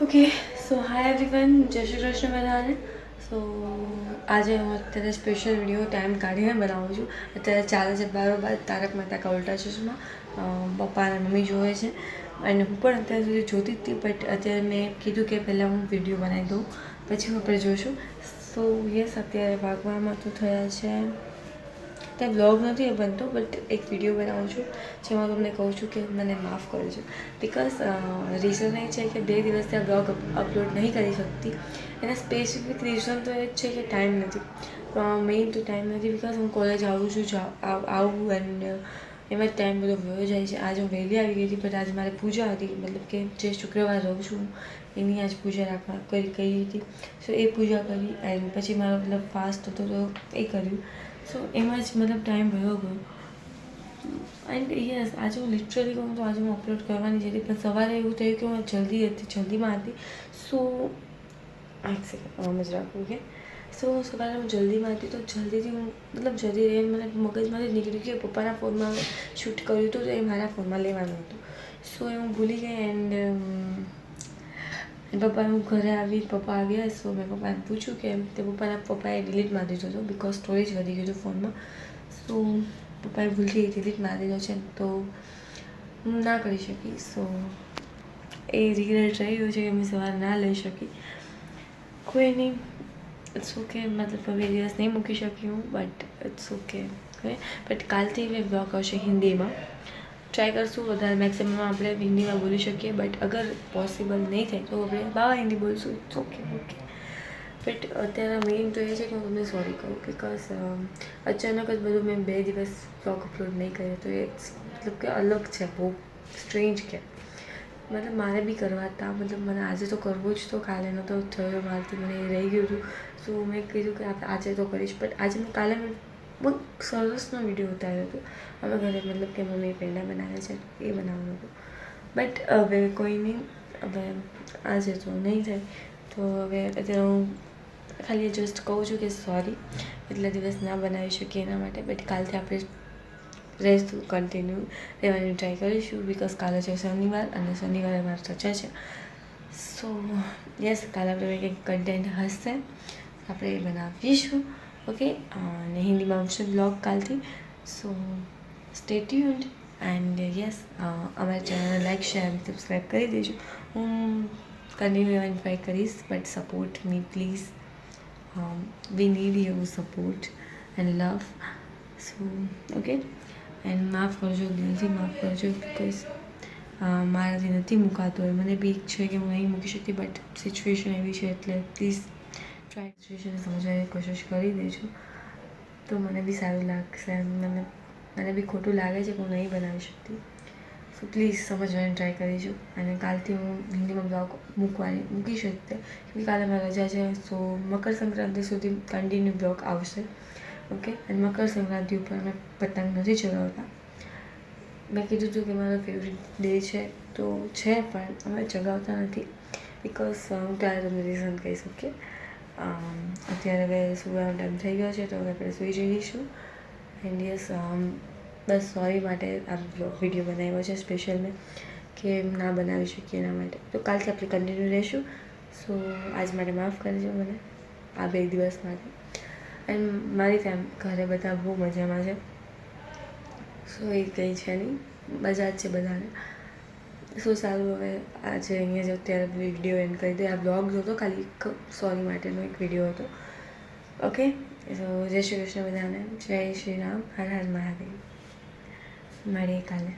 Okay so hi everyone, જય શ્રી કૃષ્ણ બધાને. સો આજે હું અત્યારે સ્પેશિયલ વિડીયો ટાઈમ કાઢીને બનાવું છું. અત્યારે ચાલે છે બરાબર તારક મહેતા કા ઉલ્ટા ચશ્મા. પપ્પા અને મમ્મી જોવે છે અને હું પણ અત્યાર સુધી જોતી જ હતી, બટ અત્યારે મેં કીધું કે પહેલાં હું વિડીયો બનાવી દઉં, પછી આપણે જોઈશું. સો યસ, અત્યારે ભાગવામાં તો થયા છે, ત્યાં બ્લોગ નથી બનતો બટ એક વિડીયો બનાવું છું જેમાં તમને કહું છું કે મને માફ કરજો. બિકોઝ રીઝન એ છે કે 2 દિવસથી આ બ્લોગ અપલોડ નહીં કરી શકતી. એના સ્પેસિફિક રીઝન તો એ જ છે કે ટાઈમ નથી. મેઇન તો ટાઈમ નથી, બિકોઝ હું કોલેજ આવું છું, આવું એન્ડ એમાં જ ટાઈમ બધો વયો જાય છે. આજે હું વહેલી આવી ગઈ હતી, બટ આજે મારે પૂજા હતી, મતલબ કે જે શુક્રવાર રહું છું એની આજ પૂજા કરી હતી. સો એ પૂજા કરી એન્ડ પછી મારો મતલબ ફાસ્ટ હતો તો એ કર્યું. સો એમાં જ મતલબ ટાઈમ વયો ગયો. એન્ડ યસ, આજે હું લિટરલી કહું તો આજે હું અપલોડ કરવાની જ હતી, પણ સવારે એવું થયું કે હું જલ્દીમાં હતી. સો એક સેકન્ડ આમ જ રાખું કે સો સવારે હું જલ્દીમાં હતી, તો જલ્દીથી હું મતલબ જલ્દી રહીને મને મગજમાંથી નીકળી ગયું કે પપ્પાના ફોનમાં શૂટ કર્યું હતું તો એ મારા ફોનમાં લેવાનું હતું. સો એ હું ભૂલી ગઈ એન્ડ પપ્પા હું ઘરે આવી, પપ્પા આવ્યા. સો મેં પપ્પાને પૂછ્યું કે પપ્પાએ ડિલીટ મારી દીધો હતો, બિકોઝ સ્ટોરેજ વધી ગયું હતું ફોનમાં. સો પપ્પાએ ભૂલથી ડિલીટ મારી દીધો છે તો હું ના કરી શકી. સો એ રિગ્રેટ રહ્યું છે કે મેં સવારે ના લઈ શકી. કોઈ નહીં, ઇટ્સ ઓકે. મતલબ હવે દિવસ નહીં મૂકી શકી હું, બટ ઇટ્સ ઓકે. બટ કાલથી મેં બ્લોગ આવશે હિન્દીમાં. ટ્રાય કરશું વધારે મેક્સિમમ આપણે હિન્દીમાં બોલી શકીએ, બટ અગર પોસિબલ નહીં થાય તો આપણે બાવા હિન્દી બોલશું. It's okay. બટ અત્યારે મેઇન તો એ છે કે હું તમને સોરી કહું, બિકોઝ અચાનક જ બધું મેં 2 દિવસ બ્લોગ અપલોડ નહીં કર્યો તો એ મતલબ કે અલગ છે, બહુ સ્ટ્રેન્જ કે મતલબ મારે બી કરવા હતા. મતલબ મને આજે તો કરવું જ તો, કાલે નહોતો થયો મારાથી, મને એ રહી ગયું હતું. સો મેં કીધું કે આજે તો કરીશ, બટ આજે મેં બહુ સરસનો વિડીયો ઉતાર્યો હતો. અમે ઘરે મતલબ કે મમ્મી પેંડા બનાવે છે એ બનાવવાનું હતું, બટ હવે કોઈ નહીં. હવે આજે તો નહીં થાય તો હવે અત્યારે હું ખાલી જસ્ટ કહું છું કે સોરી, એટલા દિવસ ના બનાવી શકીએ એના માટે. બટ કાલથી આપણે રહેશું, કન્ટિન્યુ રહેવાની ટ્રાય કરીશું, બિકોઝ કાલે છે શનિવાર અને શનિવારે મારે રજા છે. સો યસ, કાલે આપણે કંઈક કન્ટેન્ટ હશે આપણે એ બનાવીશું. ઓકે, અને હિન્દીમાં આવશે બ્લોગ કાલથી. સો સ્ટે ટ્યુન્ડ એન્ડ યસ, અમારી ચેનલને લાઈક, શેર અને સબસ્ક્રાઈબ કરી દેજો. હું કન્ટિન્યુ રહેવાની ટ્રાય કરીશ, but support me please. We need your support and love. So okay, and માફ કરજો, દિલથી માફ કરજો, બિકોઝ મારાથી નથી મુકાતું હોય. મને બી છે કે હું નહીં મૂકી શકતી, બટ સિચ્યુએશન એવી છે એટલે પ્લીઝ ટ્રાય સિચ્યુએશનને સમજવાની કોશિશ કરી દેજો તો મને બી સારું લાગશે. મને બી ખોટું લાગે છે કે હું નહીં બનાવી શકતી. સો પ્લીઝ સમજવાની ટ્રાય કરીશું. અને કાલથી હું હિન્દીમાં બ્લોગ મૂકી શકતે, કેમકે કાલે મારી રજા છે. સો મકર સંક્રાંતિ સુધી કન્ટિન્યુ બ્લોગ આવશે. ઓકે, અને મકર સંક્રાંતિ ઉપર અમે પતંગ નથી ચગાવતા. મેં કીધું હતું કે મારો ફેવરેટ ડે છે તો છે, પણ અમે ચગાવતા નથી, બિકોઝ હું ત્યારે તમને રીઝન કહીશ. ઓકે, અત્યારે હવે સુવાનો ટાઈમ થઈ ગયો છે તો હવે આપણે સૂઈ જઈશું. એન્ડ યસ, બસ સોરી માટે આ વિડીયો બનાવ્યો છે સ્પેશિયલ મેં, કે ના બનાવી શકીએ એના માટે. તો કાલથી આપણે કન્ટિન્યુ રહીશું. સો આજ માટે માફ કરજો મને આ 2 દિવસ માટે. એન્ડ મારી ઘરે બધા બહુ મજામાં છે. સો એ કંઈ છે નહીં, મજા જ છે બધાને. શું સારું, હવે આજે અહીંયા જ અત્યારે વિડીયો એન્ડ કરી દે. આ બ્લોગ હતો ખાલી સોરી માટેનો એક વિડીયો હતો. ઓકે, સો જય શ્રી કૃષ્ણ બધાને, જય શ્રી રામ, હર હર મહાદેવ. મળીએ કાલે.